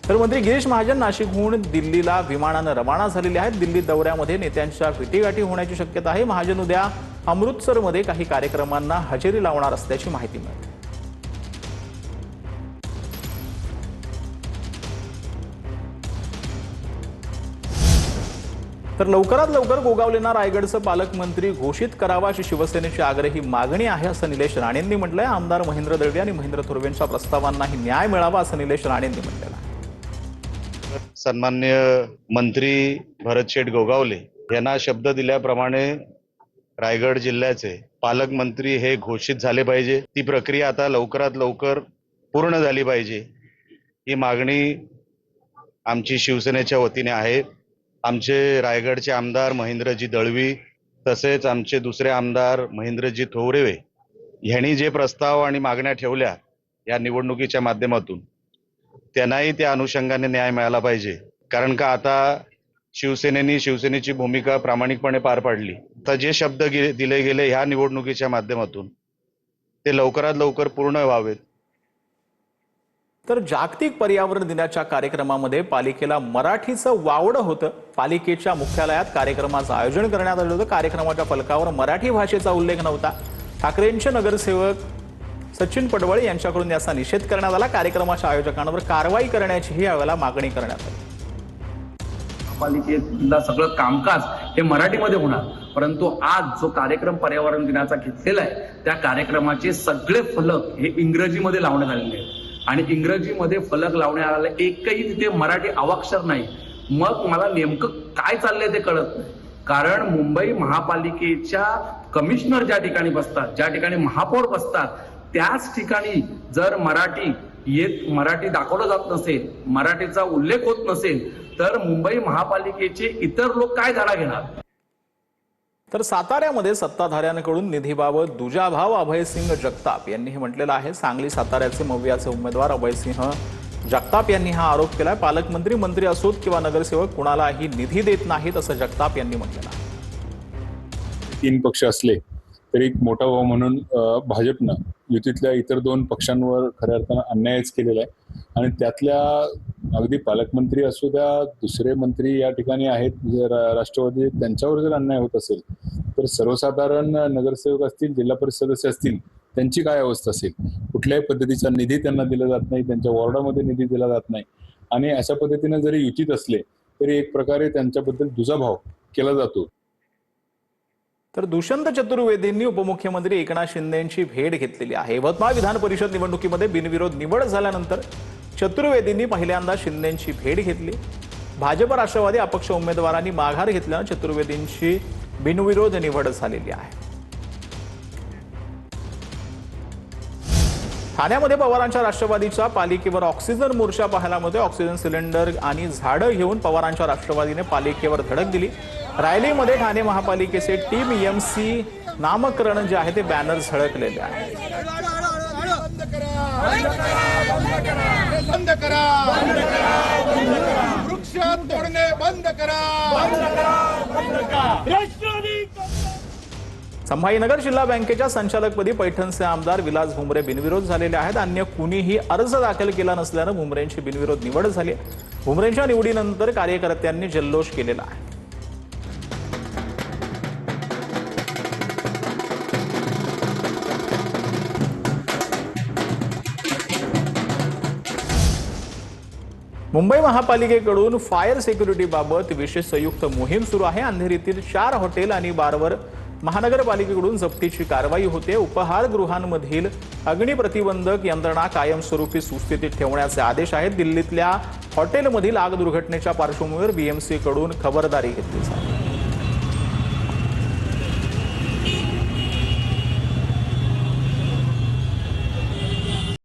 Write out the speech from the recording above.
तर मंत्री गिरीश महाजन नाशिकहून दिल्लीला विमानानं रवाना झालेले आहेत। दिल्ली दौऱ्यामध्ये नेत्यांच्या भेटीगाठी होण्याची शक्यता आहे। महाजन उद्या अमृतसरमध्ये काही कार्यक्रमांना हजेरी लावणार असल्याची माहिती मिळते। तर लवकरात लवकर गोगावलेंना रायगडचं पालकमंत्री घोषित करावा अशी शिवसेनेची आग्रही मागणी आहे असं निलेश राणेंनी म्हटलंय। आमदार महेंद्र दळवी आणि महेंद्र थोरवेंच्या प्रस्तावांनाही न्याय मिळावा असं निलेश राणेंनी म्हटलेलं आहे। सन्माननीय मंत्री भरतशेठ गोगावले यांना शब्द दिल्याप्रमाणे रायगड जिल्ह्याचे पालकमंत्री हे घोषित झाले पाहिजे। ती प्रक्रिया आता लवकरात लवकर पूर्ण झाली पाहिजे ही मागणी आमची शिवसेनेच्या वतीने आहे। आमचे रायगडचे आमदार महेंद्रजी दळवी तसेच आमचे दुसरे आमदार महेंद्रजी थोरवे यांनी जे प्रस्ताव आणि मागण्या ठेवल्या या निवडणुकीच्या माध्यमातून त्यांनाही त्या अनुषंगाने न्याय मिळाला पाहिजे। कारण का आता शिवसेनेची भूमिका प्रामाणिकपणे पार पाडली। आता जे शब्द दिले गेले ह्या निवडणुकीच्या माध्यमातून ते लवकरात लवकर पूर्ण व्हावेत। तर जागतिक पर्यावरण दिनाच्या कार्यक्रमामध्ये पालिकेला मराठीचं वावडं होतं। पालिकेच्या मुख्यालयात कार्यक्रमाचं आयोजन करण्यात आलं होतं। कार्यक्रमाच्या फलकावर मराठी भाषेचा उल्लेख नव्हता। ठाकरेंचे नगरसेवक सचिन पडवळ यांच्याकडून याचा निषेध करण्यात आला। कार्यक्रमाच्या आयोजकांवर कारवाई करण्याचीही यावेळेला मागणी करण्यात आली। पालिकेतला सगळं कामकाज हे मराठीमध्ये होणार, परंतु आज जो कार्यक्रम पर्यावरण दिनाचा घेतलेला आहे त्या कार्यक्रमाचे सगळे फलक हे इंग्रजीमध्ये लावण्यात आलेले आहेत आणि इंग्रजीमध्ये फलक लावण्यात आले एकही तिथे मराठी अवाक्षर नाही। मग मला नेमकं काय चाललंय ते कळत नाही। कारण मुंबई महापालिकेच्या कमिशनर ज्या ठिकाणी बसतात, ज्या ठिकाणी महापौर बसतात, त्याच ठिकाणी जर मराठी दाखवलं जात नसेल, मराठीचा उल्लेख होत नसेल, तर मुंबई महापालिकेचे इतर लोक काय धडा घेणार। तर साताऱ्यामध्ये सत्ताधाऱ्यांकडून निधीबाबत दुजाभाव अभयसिंग जगताप यांनीही म्हटलेलं आहे। सांगली साताऱ्याचे मवियाचे उमेदवार अभयसिंह जगताप यांनी हा आरोप केलाय। पालकमंत्री मंत्री असोत किंवा नगरसेवक कुणालाही निधी देत नाहीत असं जगताप यांनी म्हटलेलं आहे। 3 पक्ष असले तरी एक मोठा भाऊ म्हणून भाजपनं युतीतल्या इतर 2 पक्षांवर खऱ्या अर्थानं अन्यायच केलेला आहे आणि त्यातल्या अगदी पालकमंत्री असू द्या, दुसरे मंत्री या ठिकाणी आहेत राष्ट्रवादी, त्यांच्यावर जर अन्याय होत असेल तर सर्वसाधारण नगरसेवक असतील, जिल्हा परिषद सदस्य असतील, त्यांची काय अवस्था असेल। कुठल्याही पद्धतीचा निधी त्यांना दिला जात नाही, त्यांच्या वॉर्डामध्ये निधी दिला जात नाही आणि अशा पद्धतीने जरी युतीत असले तरी एक प्रकारे त्यांच्याबद्दल दुजाभाव केला जातो। तर दुष्यंत चतुर्वेदींनी उपमुख्यमंत्री एकनाथ शिंदेंची भेट घेतलेली आहे। यवतमाळ विधान परिषद निवडणुकीमध्ये बिनविरोध निवड झाल्यानंतर चतुर्वेदींनी पहिल्यांदा शिंदेंची भेट घेतली। भाजप राष्ट्रवादी अपक्ष उमेदवारांनी माघार घेतल्यानं चतुर्वेदींची बिनविरोध निवड झालेली आहे। ठाण्यामध्ये पवारांच्या राष्ट्रवादीच्या पालिकेवर ऑक्सिजन मोर्चा पाहायला मिळतोय। ऑक्सिजन सिलेंडर आणि झाडं घेऊन पवारांच्या राष्ट्रवादीने पालिकेवर धडक दिली। रायलीमध्ये ठाणे महापालिकेचे टीम EMC नामकरण जे आहे ते बॅनर झळकलेले आहे। संभाजीनगर जिल्हा बँकेच्या संचालकपदी पैठणचे आमदार विलास भुमरे बिनविरोध झालेले आहेत। अन्य कुणीही अर्ज दाखल केला नसल्यानं भुमरेंची बिनविरोध निवड झाली। भुमरेंच्या निवडीनंतर कार्यकर्त्यांनी जल्लोष केलेला आहे। मुंबई महापालिकेकडून फायर सिक्युरिटीबाबत विशेष संयुक्त मोहीम सुरू आहे। अंधेरीतील 4 हॉटेल आणि बारवर महानगरपालिकेकडून जप्तीची कारवाई होते। उपहारगृहांमधील अग्निप्रतिबंधक यंत्रणा कायमस्वरूपी सुस्थितीत ठेवण्याचे आदेश आहेत। दिल्लीतल्या हॉटेलमधील आग दुर्घटनेच्या पार्श्वभूमीवर BMC कडून खबरदारी घेतली जाते।